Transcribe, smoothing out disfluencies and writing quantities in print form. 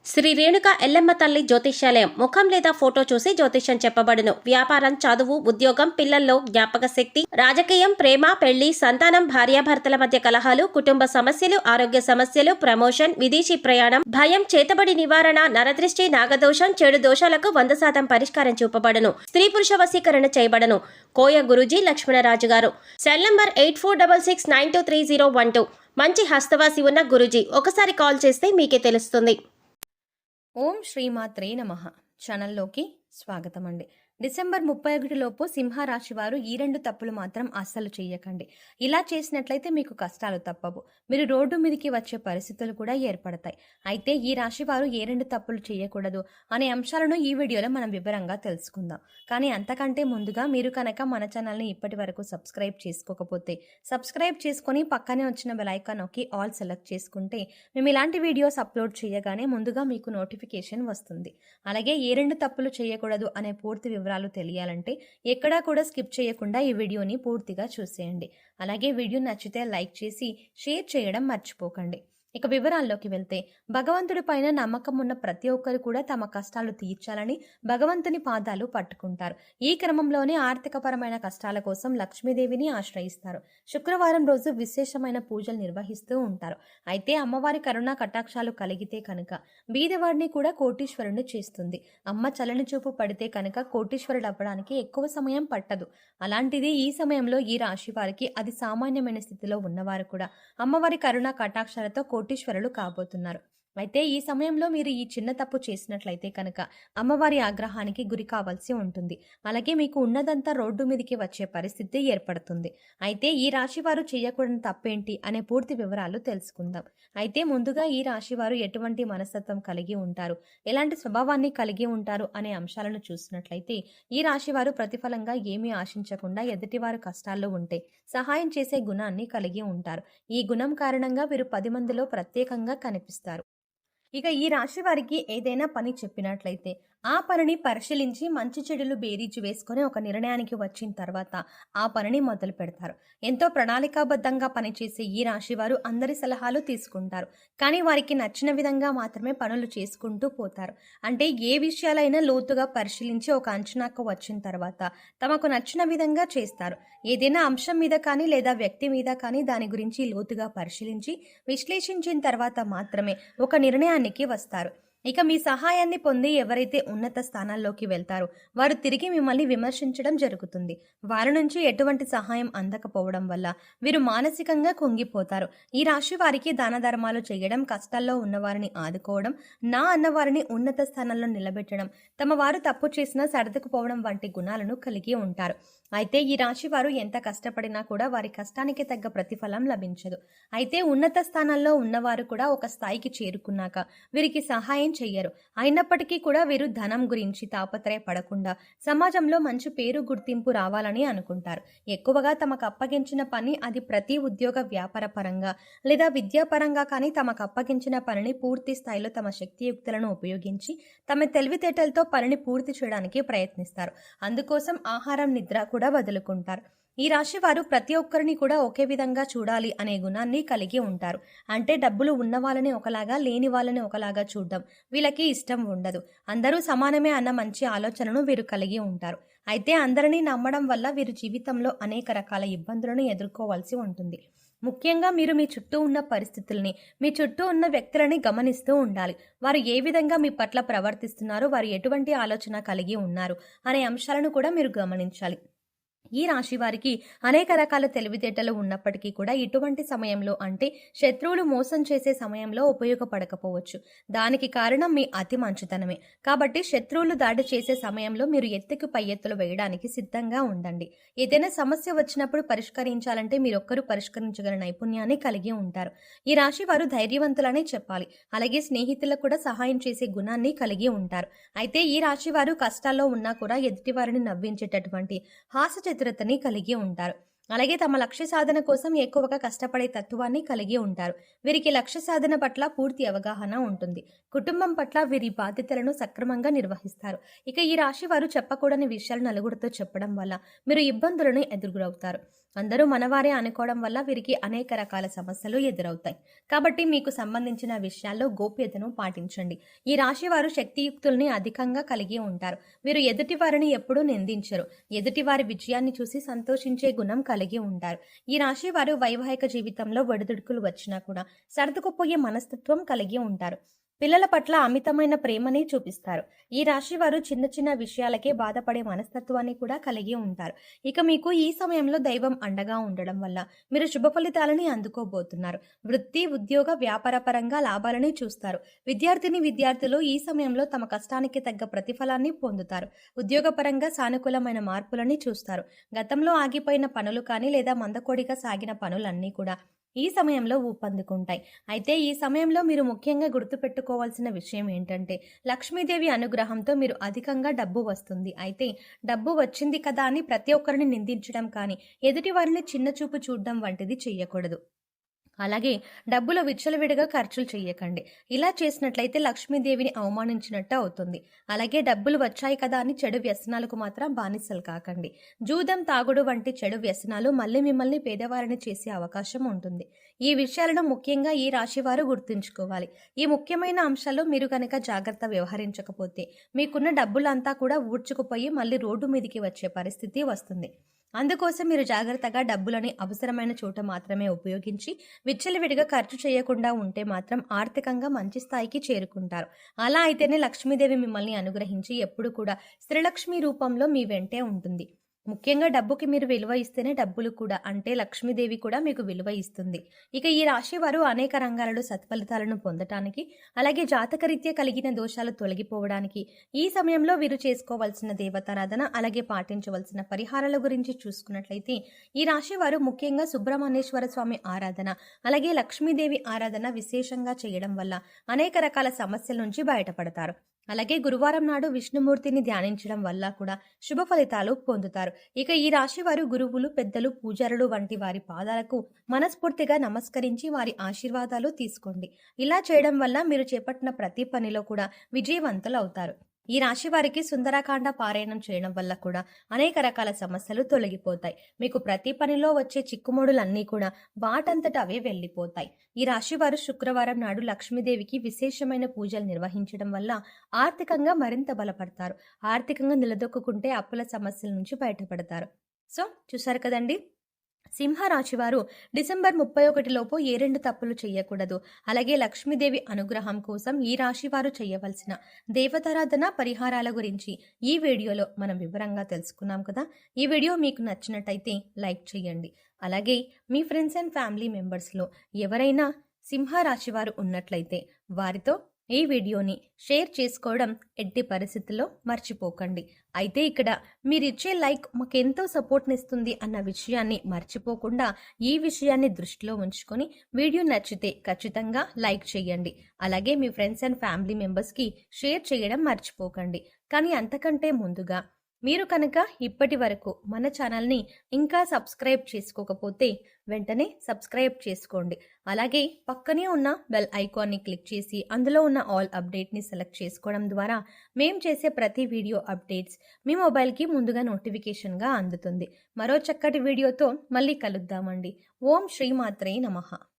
శ్రీ రేణుక ఎల్లమ్మ తల్లి జ్యోతిష్యాలయం ముఖం లేదా ఫోటో చూసి జ్యోతిష్యం చెప్పబడును. వ్యాపారం, చదువు, ఉద్యోగం, పిల్లల్లో జ్ఞాపక శక్తి, రాజకీయం, ప్రేమ, పెళ్లి, సంతానం, భార్యాభర్తల మధ్య కలహాలు, కుటుంబ సమస్యలు, ఆరోగ్య సమస్యలు, ప్రమోషన్, విదేశీ ప్రయాణం, భయం, చేతబడి నివారణ, నరదృష్టి, నాగదోషం, చెడు దోషాలకు 100% పరిష్కారం చూపబడును. స్త్రీ పురుష వశీకరణ చేయబడను. కోయ గురూజీ లక్ష్మణరాజు గారు. Cell number 8466923012. మంచి హస్తవాసి ఉన్న గురూజీ. ఒకసారి కాల్ చేస్తే మీకే తెలుస్తుంది. ఓం శ్రీమాత్రే నమః. ఛానల్లోకి స్వాగతం అండి. డిసెంబర్ 31 లోపు సింహరాశి వారు ఈ 2 తప్పులు మాత్రం అస్సలు చెయ్యకండి. ఇలా చేసినట్లయితే మీకు కష్టాలు తప్పవు. మీరు రోడ్డు మీదకి వచ్చే పరిస్థితులు కూడా ఏర్పడతాయి. అయితే ఈ రాశి వారు ఏ 2 తప్పులు చేయకూడదు అనే అంశాలను ఈ వీడియోలో మనం వివరంగా తెలుసుకుందాం. కానీ అంతకంటే ముందుగా మీరు కనుక మన ఛానల్ని ఇప్పటి వరకు సబ్స్క్రైబ్ చేసుకోకపోతే సబ్స్క్రైబ్ చేసుకొని పక్కనే వచ్చిన బెల్ ఐకాన్ నొక్కి ఆల్ సెలెక్ట్ చేసుకుంటే మేము ఇలాంటి వీడియోస్ అప్లోడ్ చేయగానే ముందుగా మీకు నోటిఫికేషన్ వస్తుంది. అలాగే ఏ 2 తప్పులు చేయకూడదు అనే పూర్తి వివరాలు తెలియాలంటే ఎక్కడా కూడా స్కిప్ చేయకుండా ఈ వీడియోని పూర్తిగా చూసేయండి. అలాగే వీడియో నచ్చితే లైక్ చేసి షేర్ చేయడం మర్చిపోకండి. ఇక వివరాల్లోకి వెళ్తే, భగవంతుడి పైన నమ్మకం ఉన్న ప్రతి ఒక్కరు కూడా తమ కష్టాలు తీర్చాలని భగవంతుని పాదాలు పట్టుకుంటారు. ఈ క్రమంలోనే ఆర్థికపరమైన కష్టాల కోసం లక్ష్మీదేవిని ఆశ్రయిస్తారు. శుక్రవారం రోజు విశేషమైన పూజలు నిర్వహిస్తూ ఉంటారు. అయితే అమ్మవారి కరుణా కటాక్షాలు కలిగితే కనుక బీదవాడిని కూడా కోటీశ్వరుని చేస్తుంది. అమ్మ చల్లని చూపు పడితే కనుక కోటీశ్వరుడు అవ్వడానికి ఎక్కువ సమయం పట్టదు. అలాంటిది ఈ సమయంలో ఈ రాశి వారికి అది సామాన్యమైన స్థితిలో ఉన్నవారు కూడా అమ్మవారి కరుణా కటాక్షాలతో కోటీశ్వరులు కాబోతున్నారు. అయితే ఈ సమయంలో మీరు ఈ చిన్న తప్పు చేసినట్లయితే కనుక అమ్మవారి ఆగ్రహానికి గురి కావాల్సి ఉంటుంది. అలాగే మీకు ఉన్నదంతా రోడ్డు మీదకి వచ్చే పరిస్థితి ఏర్పడుతుంది. అయితే ఈ రాశి వారు చేయకూడని తప్పేంటి అనే పూర్తి వివరాలు తెలుసుకుందాం. అయితే ముందుగా ఈ రాశి వారు ఎటువంటి మనస్తత్వం కలిగి ఉంటారు, ఎలాంటి స్వభావాన్ని కలిగి ఉంటారు అనే అంశాలను చూసినట్లయితే, ఈ రాశి వారు ప్రతిఫలంగా ఏమీ ఆశించకుండా ఎదుటివారు కష్టాల్లో ఉంటే సహాయం చేసే గుణాన్ని కలిగి ఉంటారు. ఈ గుణం కారణంగా వీరు 10 మందిలో ప్రత్యేకంగా కనిపిస్తారు. ఇక ఈ రాశి వారికి ఏదైనా పని చెప్పినట్లయితే ఆ పనిని పరిశీలించి మంచి చెడులు బేరీజు వేసుకొని ఒక నిర్ణయానికి వచ్చిన తర్వాత ఆ పనిని మొదలు పెడతారు. ఎంతో ప్రణాళికాబద్ధంగా పనిచేసే ఈ రాశి వారు అందరి సలహాలు తీసుకుంటారు. కానీ వారికి నచ్చిన విధంగా మాత్రమే పనులు చేసుకుంటూ పోతారు. అంటే ఏ విషయాలైనా లోతుగా పరిశీలించి ఒక అంచనాకు వచ్చిన తర్వాత తమకు నచ్చిన విధంగా చేస్తారు. ఏదైనా అంశం మీద కానీ లేదా వ్యక్తి మీద కానీ దాని గురించి లోతుగా పరిశీలించి విశ్లేషించిన తర్వాత మాత్రమే ఒక నిర్ణయానికి వస్తారు. ఇక మీ సహాయాన్ని పొంది ఎవరైతే ఉన్నత స్థానాల్లోకి వెళ్తారో వారు తిరిగి మిమ్మల్ని విమర్శించడం జరుగుతుంది. వారి నుంచి ఎటువంటి సహాయం అందకపోవడం వల్ల వీరు మానసికంగా కుంగిపోతారు. ఈ రాశి వారికి దాన ధర్మాలు చేయడం, కష్టాల్లో ఉన్నవారిని ఆదుకోవడం, నా అన్నవారిని ఉన్నత స్థానంలో నిలబెట్టడం, తమ వారు తప్పు చేసినా సర్దుకుపోవడం వంటి గుణాలను కలిగి ఉంటారు. అయితే ఈ రాశి వారు ఎంత కష్టపడినా కూడా వారి కష్టానికి తగ్గ ప్రతిఫలం లభించదు. అయితే ఉన్నత స్థానాల్లో ఉన్నవారు కూడా ఒక స్థాయికి చేరుకున్నాక వీరికి సహాయం చెయ్యరు. అయినప్పటికీ కూడా వీరు ధనం గురించి తాపత్రయపడకుండా సమాజంలో మంచి పేరు గుర్తింపు రావాలని అనుకుంటారు. ఎక్కువగా తమకు అప్పగించిన పని, అది ప్రతి ఉద్యోగ వ్యాపార పరంగా లేదా విద్యాపరంగా కానీ తమకు అప్పగించిన పనిని పూర్తి స్థాయిలో తమ శక్తియుక్తులను ఉపయోగించి తమ తెలివితేటలతో పనిని పూర్తి చేయడానికి ప్రయత్నిస్తారు. అందుకోసం ఆహారం, నిద్ర కూడా వదులుకుంటారు. ఈ రాశి వారు ప్రతి ఒక్కరిని కూడా ఒకే విధంగా చూడాలి అనే గుణాన్ని కలిగి ఉంటారు. అంటే డబ్బులు ఉన్న వాళ్ళని ఒకలాగా, లేని వాళ్ళని ఒకలాగా చూడడం వీళ్ళకి ఇష్టం ఉండదు. అందరూ సమానమే అన్న మంచి ఆలోచనను వీరు కలిగి ఉంటారు. అయితే అందరినీ నమ్మడం వల్ల వీరు జీవితంలో అనేక రకాల ఇబ్బందులను ఎదుర్కోవాల్సి ఉంటుంది. ముఖ్యంగా మీరు మీ చుట్టూ ఉన్న పరిస్థితుల్ని, మీ చుట్టూ ఉన్న వ్యక్తులని గమనిస్తూ ఉండాలి. వారు ఏ విధంగా మీ పట్ల ప్రవర్తిస్తున్నారు, వారు ఎటువంటి ఆలోచన కలిగి ఉన్నారు అనే అంశాలను కూడా మీరు గమనించాలి. ఈ రాశి వారికి అనేక రకాల తెలివితేటలు ఉన్నప్పటికీ కూడా ఇటువంటి సమయంలో, అంటే శత్రువులు మోసం చేసే సమయంలో ఉపయోగపడకపోవచ్చు. దానికి కారణం మీ అతి మంచితనమే. కాబట్టి శత్రువులు దాడి చేసే సమయంలో మీరు ఎత్తుకు పై ఎత్తులు వేయడానికి సిద్ధంగా ఉండండి. ఏదైనా సమస్య వచ్చినప్పుడు పరిష్కరించాలంటే మీరొక్కరు పరిష్కరించగల నైపుణ్యాన్ని కలిగి ఉంటారు. ఈ రాశి వారు ధైర్యవంతులనే చెప్పాలి. అలాగే స్నేహితులకు కూడా సహాయం చేసే గుణాన్ని కలిగి ఉంటారు. అయితే ఈ రాశి వారు కష్టాల్లో ఉన్నా కూడా ఎదుటి వారిని నవ్వించేటటువంటి హాస్య చిత్రతని కలిగి ఉంటారు. అలాగే తమ లక్ష్య సాధన కోసం ఎక్కువగా కష్టపడే తత్వాన్ని కలిగి ఉంటారు. వీరికి లక్ష్య సాధన పట్ల పూర్తి అవగాహన ఉంటుంది. కుటుంబం పట్ల వీరి బాధ్యతలను సక్రమంగా నిర్వహిస్తారు. ఇక ఈ రాశి వారు చెప్పకూడని విషయాలు నలుగురితో చెప్పడం వల్ల మీరు ఇబ్బందులను ఎదురవుతారు. అందరూ మనవారే అనుకోవడం వల్ల వీరికి అనేక రకాల సమస్యలు ఎదురవుతాయి. కాబట్టి మీకు సంబంధించిన విషయాల్లో గోప్యతను పాటించండి. ఈ రాశి వారు శక్తియుక్తుల్ని అధికంగా కలిగి ఉంటారు. వీరు ఎదుటి వారిని ఎప్పుడూ నిందించరు. ఎదుటి వారి విజయాన్ని చూసి సంతోషించే గుణం కలిగి ఉంటారు. ఈ రాశి వారు వైవాహిక జీవితంలో ఒడిదుడుకులు వచ్చినా కూడా సర్దుకుపోయే మనస్తత్వం కలిగి ఉంటారు. పిల్లల పట్ల అమితమైన ప్రేమని చూపిస్తారు. ఈ రాశి వారు చిన్న చిన్న విషయాలకే బాధపడే మనస్తత్వాన్ని కూడా కలిగి ఉంటారు. ఇక మీకు ఈ సమయంలో దైవం అండగా ఉండడం వల్ల మీరు శుభ ఫలితాలని అందుకోబోతున్నారు. వృత్తి, ఉద్యోగ, వ్యాపార పరంగా లాభాలని చూస్తారు. విద్యార్థులు ఈ సమయంలో తమ కష్టానికి తగ్గ ప్రతిఫలాన్ని పొందుతారు. ఉద్యోగపరంగా సానుకూలమైన మార్పులని చూస్తారు. గతంలో ఆగిపోయిన పనులు కానీ లేదా మందకొడిగా సాగిన పనులన్నీ కూడా ఈ సమయంలో ఊపందుకుంటాయి. అయితే ఈ సమయంలో మీరు ముఖ్యంగా గుర్తుపెట్టుకోవాల్సిన విషయం ఏంటంటే లక్ష్మీదేవి అనుగ్రహంతో మీరు అధికంగా డబ్బు వస్తుంది. అయితే డబ్బు వచ్చింది కదా అని ప్రతి ఒక్కరిని నిందించడం కానీ ఎదుటి వారిని చిన్న చూపు చూడడం వంటిది చేయకూడదు. అలాగే డబ్బులు విచ్చలవిడిగా ఖర్చులు చేయకండి. ఇలా చేసినట్లయితే లక్ష్మీదేవిని అవమానించినట్టు అవుతుంది. అలాగే డబ్బులు వచ్చాయి కదా అని చెడు వ్యసనాలకు మాత్రం బానిసలు కాకండి. జూదం, తాగుడు వంటి చెడు వ్యసనాలు మళ్ళీ మిమ్మల్ని పేదవారిని చేసే అవకాశం ఉంటుంది. ఈ విషయాలను ముఖ్యంగా ఈ రాశి వారు గుర్తుంచుకోవాలి. ఈ ముఖ్యమైన అంశాల్లో మీరు కనుక జాగ్రత్త వ్యవహరించకపోతే మీకున్న డబ్బులంతా కూడా ఊడ్చుకుపోయి మళ్ళీ రోడ్డు మీదికి వచ్చే పరిస్థితి వస్తుంది. అందుకోసం మీరు జాగ్రత్తగా డబ్బులని అవసరమైన చోట మాత్రమే ఉపయోగించి విచ్చలవిడిగా ఖర్చు చేయకుండా ఉంటే మాత్రం ఆర్థికంగా మంచి స్థాయికి చేరుకుంటారు. అలా అయితేనే లక్ష్మీదేవి మిమ్మల్ని అనుగ్రహించి ఎప్పుడు కూడా శ్రీలక్ష్మి రూపంలో మీ వెంటే ఉంటుంది. ముఖ్యంగా డబ్బుకి మీరు విలువ ఇస్తేనే డబ్బులు కూడా అంటే లక్ష్మీదేవి కూడా మీకు విలువ ఇస్తుంది. ఇక ఈ రాశి వారు అనేక రంగాలలో సత్ఫలితాలను పొందటానికి అలాగే జాతకరీత్యా కలిగిన దోషాలు తొలగిపోవడానికి ఈ సమయంలో వీరు చేసుకోవాల్సిన దేవతారాధన అలాగే పాటించవలసిన పరిహారాల గురించి చూసుకున్నట్లయితే ఈ రాశి వారు ముఖ్యంగా సుబ్రహ్మణ్యేశ్వర స్వామి ఆరాధన అలాగే లక్ష్మీదేవి ఆరాధన విశేషంగా చేయడం వల్ల అనేక రకాల సమస్యల నుంచి బయటపడతారు. అలాగే గురువారం నాడు విష్ణుమూర్తిని ధ్యానించడం వల్ల కూడా శుభ ఫలితాలు పొందుతారు. ఇక ఈ రాశి వారు గురువులు, పెద్దలు, పూజారులు వంటి వారి పాదాలకు మనస్ఫూర్తిగా నమస్కరించి వారి ఆశీర్వాదాలు తీసుకోండి. ఇలా చేయడం వల్ల మీరు చేపట్టిన ప్రతి పనిలో కూడా విజయవంతులు అవుతారు. ఈ రాశి వారికి సుందరకాండ పారాయణం చేయడం వల్ల కూడా అనేక రకాల సమస్యలు తొలగిపోతాయి. మీకు ప్రతి పనిలో వచ్చే చిక్కుముడులన్నీ కూడా వాటంతట అవే వెళ్ళిపోతాయి. ఈ రాశి వారు శుక్రవారం నాడు లక్ష్మీదేవికి విశేషమైన పూజలు నిర్వహించడం వల్ల ఆర్థికంగా మరింత బలపడతారు. ఆర్థికంగా నిలదొక్కుంటే అప్పుల సమస్యల నుంచి బయటపడతారు. సో చూసారు కదండి, సింహరాశి వారు డిసెంబర్ 31 లోపు ఏ 2 తప్పులు చేయకూడదు. అలాగే లక్ష్మీదేవి అనుగ్రహం కోసం ఈ రాశి వారు చేయవలసిన దేవతారాధన పరిహారాల గురించి ఈ వీడియోలో మనం వివరంగా తెలుసుకున్నాం కదా. ఈ వీడియో మీకు నచ్చినట్టయితే లైక్ చేయండి. అలాగే మీ ఫ్రెండ్స్ అండ్ ఫ్యామిలీ మెంబర్స్లో ఎవరైనా సింహరాశి వారు ఉన్నట్లయితే వారితో ఈ వీడియోని షేర్ చేసుకోవడం ఎట్టి పరిస్థితుల్లో మర్చిపోకండి. అయితే ఇక్కడ మీరిచ్చే లైక్ మాకెంతో సపోర్ట్నిస్తుంది అన్న విషయాన్ని మర్చిపోకుండా ఈ విషయాన్ని దృష్టిలో ఉంచుకొని వీడియో నచ్చితే ఖచ్చితంగా లైక్ చేయండి. అలాగే మీ ఫ్రెండ్స్ అండ్ ఫ్యామిలీ మెంబర్స్కి షేర్ చేయడం మర్చిపోకండి. కానీ అంతకంటే ముందుగా మీరు కనుక ఇప్పటి వరకు మన ఛానల్ని ఇంకా సబ్స్క్రైబ్ చేసుకోకపోతే వెంటనే సబ్స్క్రైబ్ చేసుకోండి. అలాగే పక్కనే ఉన్న బెల్ ఐకాన్ని క్లిక్ చేసి అందులో ఉన్న ఆల్ అప్డేట్ని సెలెక్ట్ చేసుకోవడం ద్వారా మేము చేసే ప్రతి వీడియో అప్డేట్స్ మీ మొబైల్కి ముందుగా నోటిఫికేషన్గా అందుతుంది. మరో చక్కటి వీడియోతో మళ్ళీ కలుద్దామండి. ఓం శ్రీమాత్రే నమః.